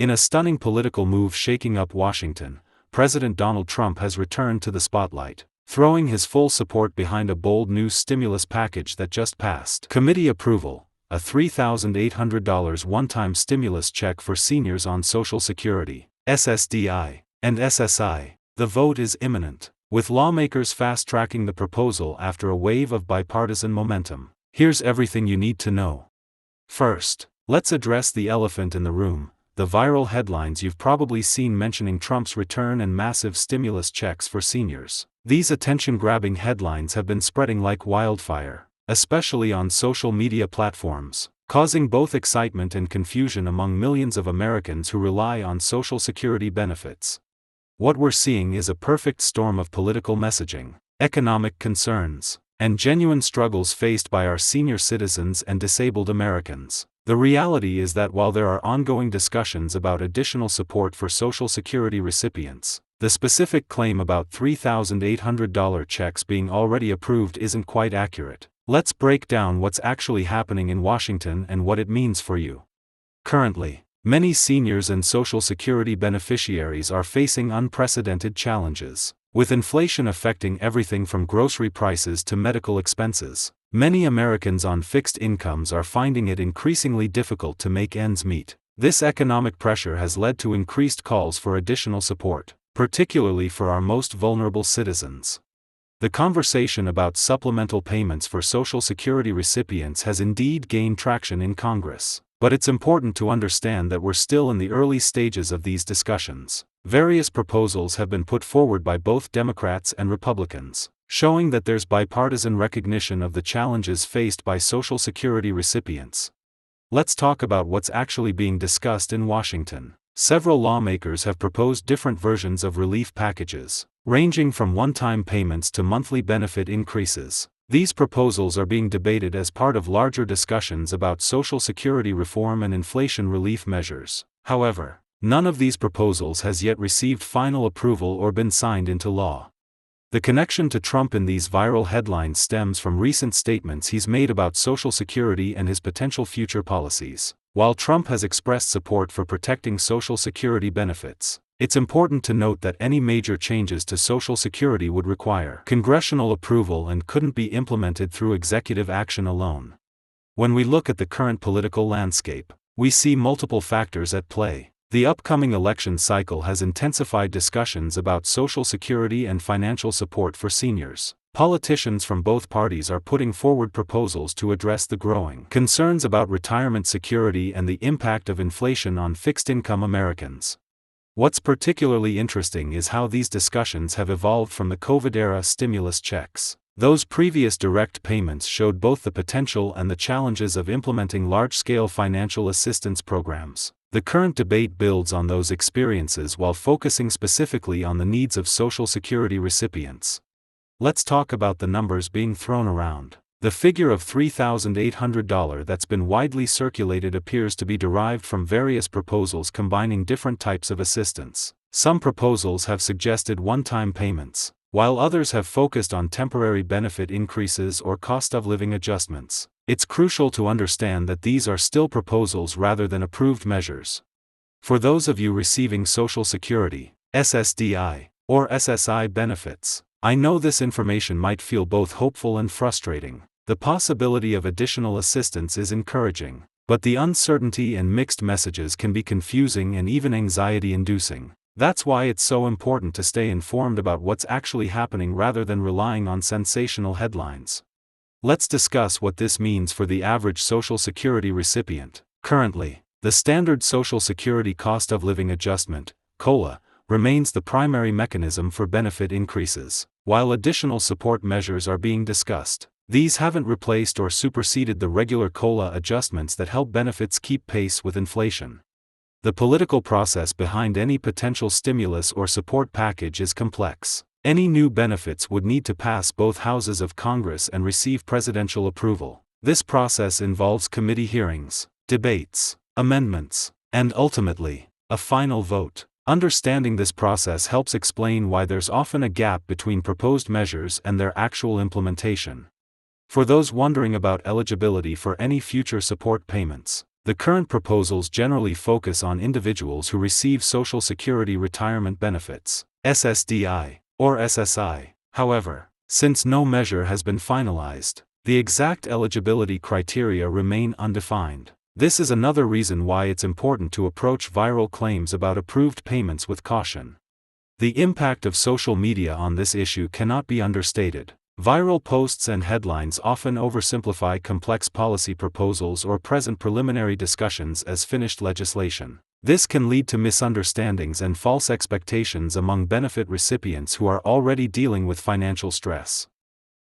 In a stunning political move shaking up Washington, President Donald Trump has returned to the spotlight, throwing his full support behind a bold new stimulus package that just passed committee approval, a $3,800 one-time stimulus check for seniors on Social Security, SSDI, and SSI. The vote is imminent, with lawmakers fast-tracking the proposal after a wave of bipartisan momentum. Here's everything you need to know. First, let's address the elephant in the room, the viral headlines you've probably seen mentioning Trump's return and massive stimulus checks for seniors. These attention-grabbing headlines have been spreading like wildfire, especially on social media platforms, causing both excitement and confusion among millions of Americans who rely on Social Security benefits. What we're seeing is a perfect storm of political messaging, economic concerns, and genuine struggles faced by our senior citizens and disabled Americans. The reality is that while there are ongoing discussions about additional support for Social Security recipients, the specific claim about $3,800 checks being already approved isn't quite accurate. Let's break down what's actually happening in Washington and what it means for you. Currently, many seniors and Social Security beneficiaries are facing unprecedented challenges. With inflation affecting everything from grocery prices to medical expenses, many Americans on fixed incomes are finding it increasingly difficult to make ends meet. This economic pressure has led to increased calls for additional support, particularly for our most vulnerable citizens. The conversation about supplemental payments for Social Security recipients has indeed gained traction in Congress, but it's important to understand that we're still in the early stages of these discussions. Various proposals have been put forward by both Democrats and Republicans, showing that there's bipartisan recognition of the challenges faced by Social Security recipients. Let's talk about what's actually being discussed in Washington. Several lawmakers have proposed different versions of relief packages, ranging from one-time payments to monthly benefit increases. These proposals are being debated as part of larger discussions about Social Security reform and inflation relief measures. However, none of these proposals has yet received final approval or been signed into law. The connection to Trump in these viral headlines stems from recent statements he's made about Social Security and his potential future policies. While Trump has expressed support for protecting Social Security benefits, it's important to note that any major changes to Social Security would require congressional approval and couldn't be implemented through executive action alone. When we look at the current political landscape, we see multiple factors at play. The upcoming election cycle has intensified discussions about Social Security and financial support for seniors. Politicians from both parties are putting forward proposals to address the growing concerns about retirement security and the impact of inflation on fixed-income Americans. What's particularly interesting is how these discussions have evolved from the COVID-era stimulus checks. Those previous direct payments showed both the potential and the challenges of implementing large-scale financial assistance programs. The current debate builds on those experiences while focusing specifically on the needs of Social Security recipients. Let's talk about the numbers being thrown around. The figure of $3,800 that's been widely circulated appears to be derived from various proposals combining different types of assistance. Some proposals have suggested one-time payments, while others have focused on temporary benefit increases or cost-of-living adjustments. It's crucial to understand that these are still proposals rather than approved measures. For those of you receiving Social Security, SSDI, or SSI benefits, I know this information might feel both hopeful and frustrating. The possibility of additional assistance is encouraging, but the uncertainty and mixed messages can be confusing and even anxiety-inducing. That's why it's so important to stay informed about what's actually happening rather than relying on sensational headlines. Let's discuss what this means for the average Social Security recipient. Currently, the standard Social Security Cost of Living Adjustment, COLA, remains the primary mechanism for benefit increases, while additional support measures are being discussed. These haven't replaced or superseded the regular COLA adjustments that help benefits keep pace with inflation. The political process behind any potential stimulus or support package is complex. Any new benefits would need to pass both houses of Congress and receive presidential approval. This process involves committee hearings, debates, amendments, and ultimately, a final vote. Understanding this process helps explain why there's often a gap between proposed measures and their actual implementation. For those wondering about eligibility for any future support payments, The current proposals generally focus on individuals who receive Social Security Retirement Benefits, SSDI, or SSI. However, since no measure has been finalized, the exact eligibility criteria remain undefined. This is another reason why it's important to approach viral claims about approved payments with caution. The impact of social media on this issue cannot be understated. Viral posts and headlines often oversimplify complex policy proposals or present preliminary discussions as finished legislation. This can lead to misunderstandings and false expectations among benefit recipients who are already dealing with financial stress.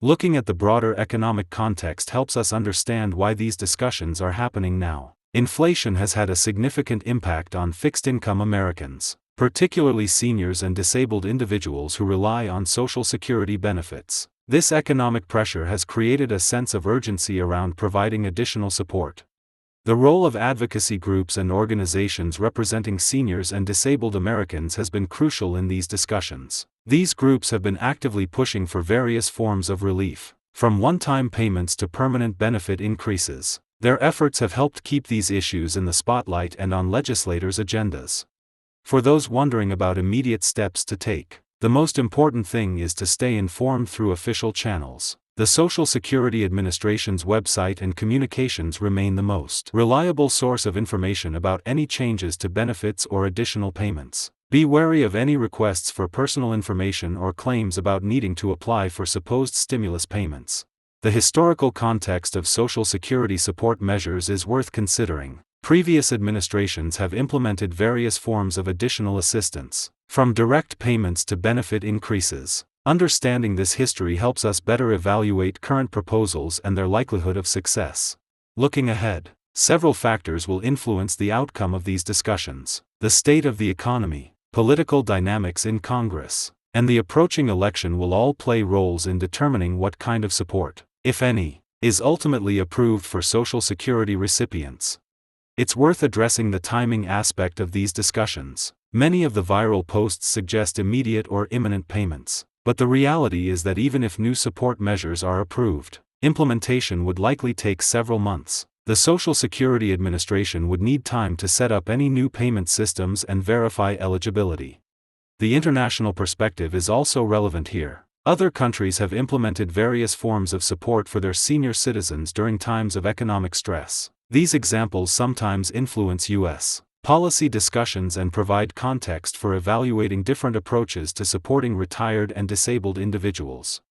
Looking at the broader economic context helps us understand why these discussions are happening now. Inflation has had a significant impact on fixed-income Americans, particularly seniors and disabled individuals who rely on Social Security benefits. This economic pressure has created a sense of urgency around providing additional support. The role of advocacy groups and organizations representing seniors and disabled Americans has been crucial in these discussions. These groups have been actively pushing for various forms of relief, from one-time payments to permanent benefit increases. Their efforts have helped keep these issues in the spotlight and on legislators' agendas. For those wondering about immediate steps to take, the most important thing is to stay informed through official channels. The Social Security Administration's website and communications remain the most reliable source of information about any changes to benefits or additional payments. Be wary of any requests for personal information or claims about needing to apply for supposed stimulus payments. The historical context of Social Security support measures is worth considering. Previous administrations have implemented various forms of additional assistance, from direct payments to benefit increases. Understanding this history helps us better evaluate current proposals and their likelihood of success. Looking ahead, several factors will influence the outcome of these discussions. The state of the economy, political dynamics in Congress, and the approaching election will all play roles in determining what kind of support, if any, is ultimately approved for Social Security recipients. It's worth addressing the timing aspect of these discussions. Many of the viral posts suggest immediate or imminent payments, but the reality is that even if new support measures are approved, implementation would likely take several months. The Social Security Administration would need time to set up any new payment systems and verify eligibility. The international perspective is also relevant here. Other countries have implemented various forms of support for their senior citizens during times of economic stress. These examples sometimes influence U.S. policy discussions and provide context for evaluating different approaches to supporting retired and disabled individuals.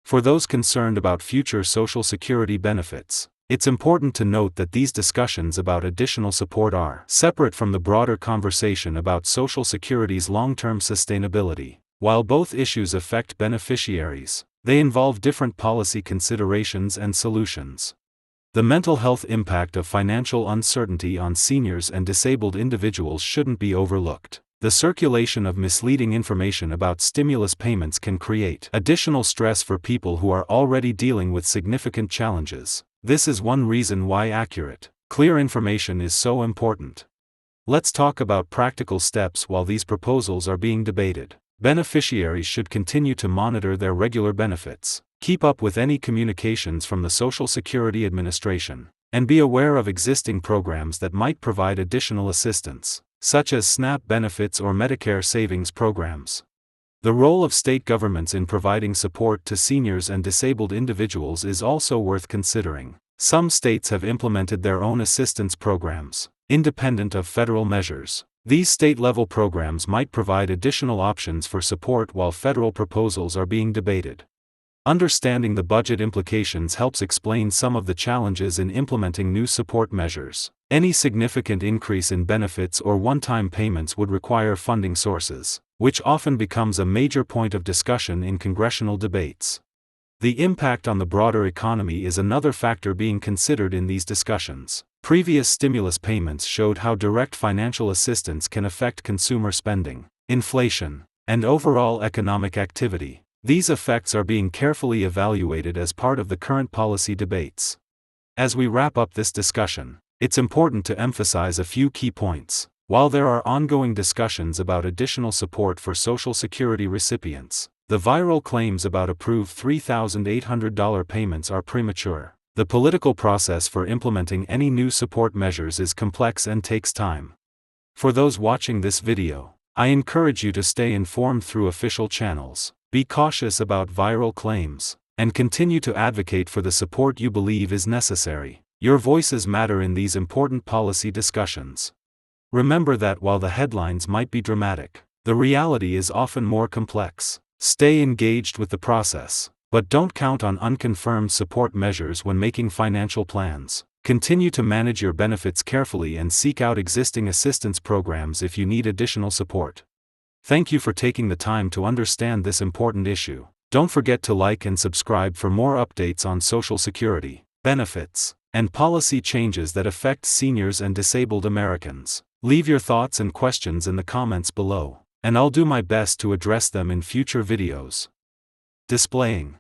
For those concerned about future Social Security benefits, it's important to note that these discussions about additional support are separate from the broader conversation about Social Security's long-term sustainability. While both issues affect beneficiaries, they involve different policy considerations and solutions. The mental health impact of financial uncertainty on seniors and disabled individuals shouldn't be overlooked. The circulation of misleading information about stimulus payments can create additional stress for people who are already dealing with significant challenges. This is one reason why accurate, clear information is so important. Let's talk about practical steps while these proposals are being debated. Beneficiaries should continue to monitor their regular benefits, keep up with any communications from the Social Security Administration, and be aware of existing programs that might provide additional assistance, such as SNAP benefits or Medicare savings programs. The role of state governments in providing support to seniors and disabled individuals is also worth considering. Some states have implemented their own assistance programs, independent of federal measures. These state-level programs might provide additional options for support while federal proposals are being debated. Understanding the budget implications helps explain some of the challenges in implementing new support measures. Any significant increase in benefits or one-time payments would require funding sources, which often becomes a major point of discussion in congressional debates. The impact on the broader economy is another factor being considered in these discussions. Previous stimulus payments showed how direct financial assistance can affect consumer spending, inflation, and overall economic activity. These effects are being carefully evaluated as part of the current policy debates. As we wrap up this discussion, it's important to emphasize a few key points. While there are ongoing discussions about additional support for Social Security recipients, the viral claims about approved $3,800 payments are premature. The political process for implementing any new support measures is complex and takes time. For those watching this video, I encourage you to stay informed through official channels, be cautious about viral claims, and continue to advocate for the support you believe is necessary. Your voices matter in these important policy discussions. Remember that while the headlines might be dramatic, the reality is often more complex. Stay engaged with the process, but don't count on unconfirmed support measures when making financial plans. Continue to manage your benefits carefully and seek out existing assistance programs if you need additional support. Thank you for taking the time to understand this important issue. Don't forget to like and subscribe for more updates on Social Security, benefits, and policy changes that affect seniors and disabled Americans. Leave your thoughts and questions in the comments below, and I'll do my best to address them in future videos. Displaying